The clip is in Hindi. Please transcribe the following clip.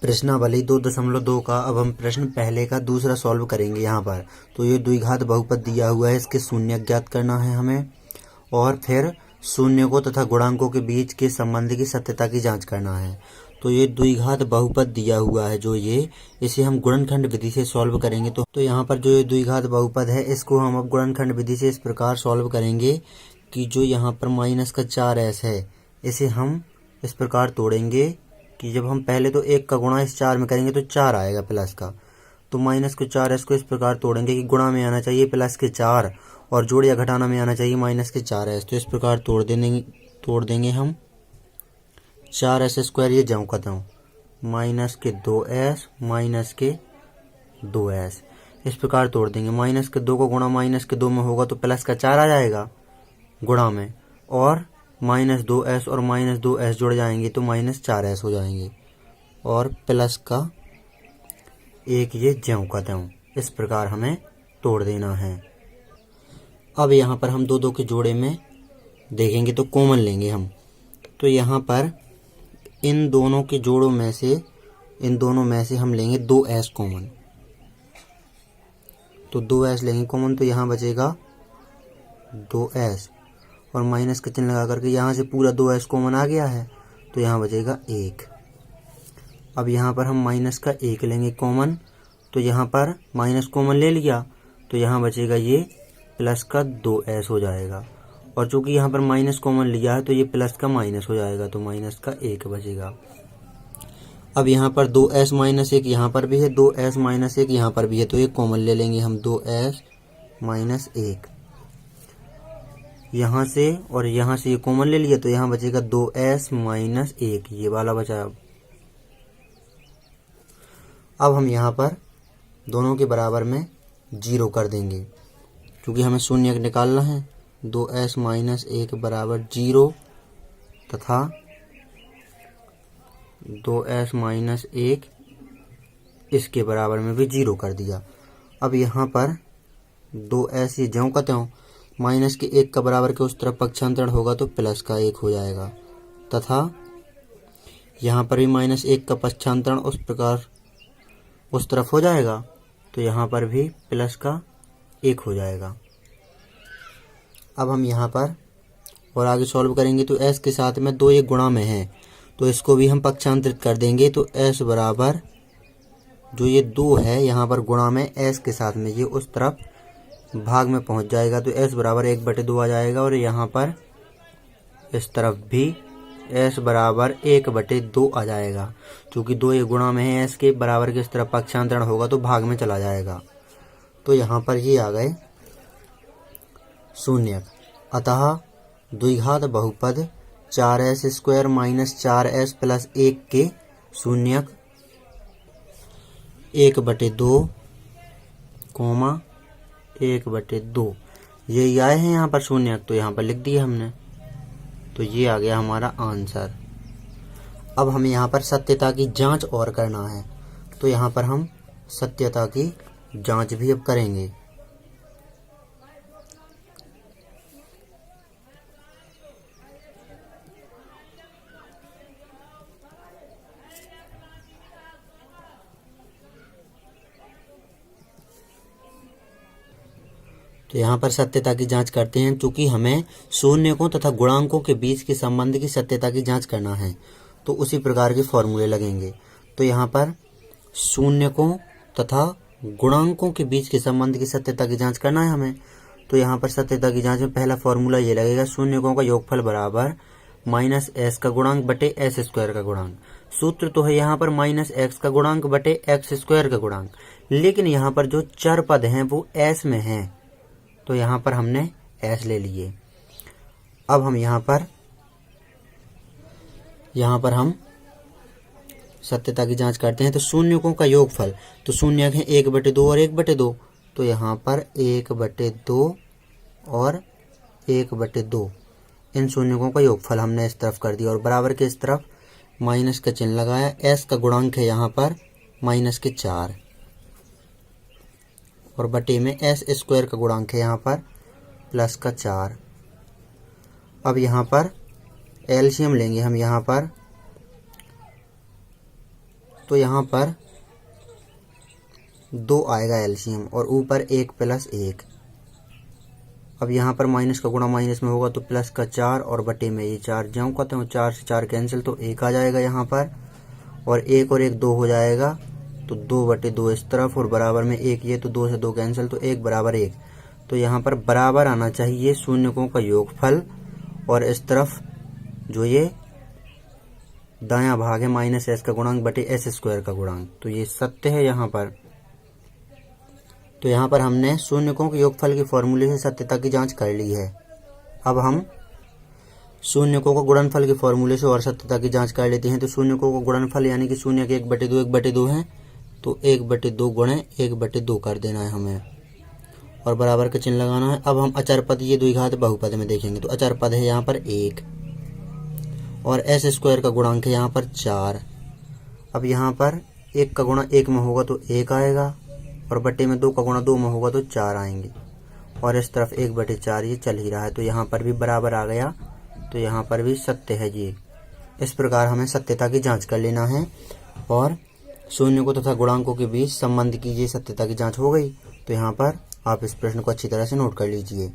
प्रश्नावली 2.2 का अब हम प्रश्न पहले का दूसरा सॉल्व करेंगे यहाँ पर। तो ये द्विघात बहुपद दिया हुआ है, इसके शून्य ज्ञात करना है हमें और फिर शून्यकों तथा गुणांकों के बीच के संबंध की सत्यता की जांच करना है। तो ये द्विघात बहुपद दिया हुआ है जो इसे हम गुणनखंड विधि से सॉल्व करेंगे। तो यहाँ पर जो ये द्विघात बहुपद है इसको हम अब गुणनखंड विधि से इस प्रकार सॉल्व करेंगे कि जो यहाँ पर -4s है इसे हम इस प्रकार तोड़ेंगे कि जब हम पहले तो 1 का गुणा इस 4 में करेंगे तो 4 आएगा प्लस का। तो -4s को इस प्रकार तोड़ेंगे कि गुणा में आना चाहिए +4 और जोड़ या घटाना में आना चाहिए -4s। तो इस प्रकार तोड़ देंगे हम 4s² ये जाऊँ खत्म -2s इस प्रकार तोड़ देंगे। -2 को गुणा -2 में होगा तो +4 आ जाएगा गुणा में, और -2s और -2s जुड़ जाएंगे तो -4s हो जाएंगे और प्लस का 1 ये ज्यों का त्यों। इस प्रकार हमें तोड़ देना है। अब यहाँ पर हम दो के जोड़े में देखेंगे तो कॉमन लेंगे हम। तो यहाँ पर इन दोनों के जोड़ों में से हम लेंगे 2s कॉमन। तो 2s लेंगे कॉमन तो यहाँ बचेगा 2s और माइनस का चिन्ह लगा करके यहाँ से पूरा 2s कॉमन आ गया है तो यहाँ बचेगा 1। अब यहाँ पर हम माइनस का 1 लेंगे कॉमन, तो यहाँ पर माइनस कॉमन ले लिया तो यहाँ बचेगा ये प्लस का 2s हो जाएगा, और चूंकि यहाँ पर माइनस कॉमन लिया है तो ये प्लस का माइनस हो जाएगा तो माइनस का 1 बचेगा। अब यहाँ पर 2s - 1 यहाँ पर भी है, 2s - 1 यहाँ पर भी है, तो ये कॉमन ले लेंगे हम 2s - 1 यहाँ से, और यहाँ से ये कॉमन ले लिया तो यहाँ बचेगा 2s - 1 ये वाला बचा। अब हम यहाँ पर दोनों के बराबर में 0 कर देंगे क्योंकि हमें शून्य निकालना है। 2s - 1 बराबर 0 तथा 2s - 1 इसके बराबर में भी 0 कर दिया। अब यहाँ पर 2s ये ज्यों का त्यों माइनस के 1 का बराबर के उस तरफ पक्षांतरण होगा तो प्लस का 1 हो जाएगा, तथा यहाँ पर भी -1 का पक्षांतरण उस प्रकार उस तरफ हो जाएगा तो यहाँ पर भी प्लस का 1 हो जाएगा। अब हम यहाँ पर और आगे सॉल्व करेंगे तो s के साथ में 2 ये गुणा में है तो इसको भी हम पक्षांतरित कर देंगे। तो s बराबर जो ये 2 है यहाँ पर गुणा में s के साथ में ये उस तरफ भाग में पहुंच जाएगा तो s बराबर 1/2 आ जाएगा, और यहाँ पर इस तरफ भी s बराबर 1/2 आ जाएगा। क्योंकि 2 ये गुणा में है s के बराबर के इस तरफ पक्षांतरण होगा तो भाग में चला जाएगा। तो यहाँ पर ये आ गए शून्यक। अतः द्विघात बहुपद 4s² - 4s + 1 के शून्यक 1/2, 1/2 यही आए हैं यहाँ पर शून्यक, तो यहाँ पर लिख दिया हमने। तो ये आ गया हमारा आंसर। अब हमें यहाँ पर सत्यता की जांच और करना है, तो यहाँ पर हम सत्यता की जांच भी अब करेंगे। तो यहाँ पर सत्यता की जांच करते हैं। चूंकि हमें शून्यकों तथा गुणांकों के बीच के संबंध की सत्यता की जांच करना है तो उसी प्रकार के फॉर्मूले लगेंगे। तो यहाँ पर शून्यकों तथा गुणांकों के बीच के संबंध की सत्यता की जांच करना है हमें। तो यहाँ पर सत्यता की जांच में पहला फॉर्मूला ये लगेगा, शून्यकों का योगफल बराबर -s का गुणांक बटे s² का गुणांक। सूत्र तो है यहाँ पर -x का गुणांक बटे x² का गुणांक, लेकिन यहाँ पर जो चर पद हैं वो s में हैं तो यहाँ पर हमने s ले लिए। अब हम यहाँ पर हम सत्यता की जांच करते हैं। तो शून्यकों का योगफल, तो शून्यक है 1/2 और 1/2, तो यहाँ पर 1/2 और 1/2 इन शून्यकों का योगफल हमने इस तरफ कर दिया और बराबर के इस तरफ माइनस का चिन्ह लगाया। s का गुणांक है यहाँ पर -4 और बटे में s² का गुणांक है यहाँ पर +4। अब यहाँ पर एलसीएम लेंगे हम यहाँ पर, तो यहाँ पर 2 आएगा एलसीएम और ऊपर 1 प्लस 1। अब यहाँ पर माइनस का गुणा माइनस में होगा तो प्लस का 4 और बटे में ये 4 ज्यों कहते हो 4 से 4 कैंसिल तो 1 आ जाएगा यहाँ पर, और 1 और 1 2 हो जाएगा तो 2 बटे 2 इस तरफ और बराबर में 1 ये तो 2 से 2 कैंसिल तो 1 बराबर 1। तो यहाँ पर बराबर आना चाहिए शून्यकों का योगफल और इस तरफ जो ये दायां भाग है माइनस एस का गुणांक बटे एस स्क्वायर का गुणांक, तो ये सत्य है यहाँ पर। तो यहाँ पर हमने शून्यकों के योगफल के फॉर्मूले से सत्यता की जांच कर ली है। अब हम शून्यकों का गुणनफल के फॉर्मूले से और सत्यता की जांच कर लेते हैं। तो शून्यकों का गुणनफल यानी कि शून्य के 1/2 है तो 1/2 गुणे 1/2 कर देना है हमें और बराबर का चिन्ह लगाना है। अब हम अचर पद ये द्विघात बहुपद में देखेंगे तो अचर पद है यहाँ पर 1 और एस स्क्वायर का गुणांक है यहाँ पर 4। अब यहाँ पर 1 का गुणा 1 में होगा तो 1 आएगा और बटे में 2 का गुणा 2 में होगा तो 4 आएंगे और इस तरफ 1/4 ये चल ही रहा है तो यहाँ पर भी बराबर आ गया, तो यहाँ पर भी सत्य है जी। इस प्रकार हमें सत्यता की जांच कर लेना है और शून्य तथा गुणांकों के बीच संबंध की ये सत्यता की जांच हो गई। तो यहाँ पर आप इस प्रश्न को अच्छी तरह से नोट कर लीजिए।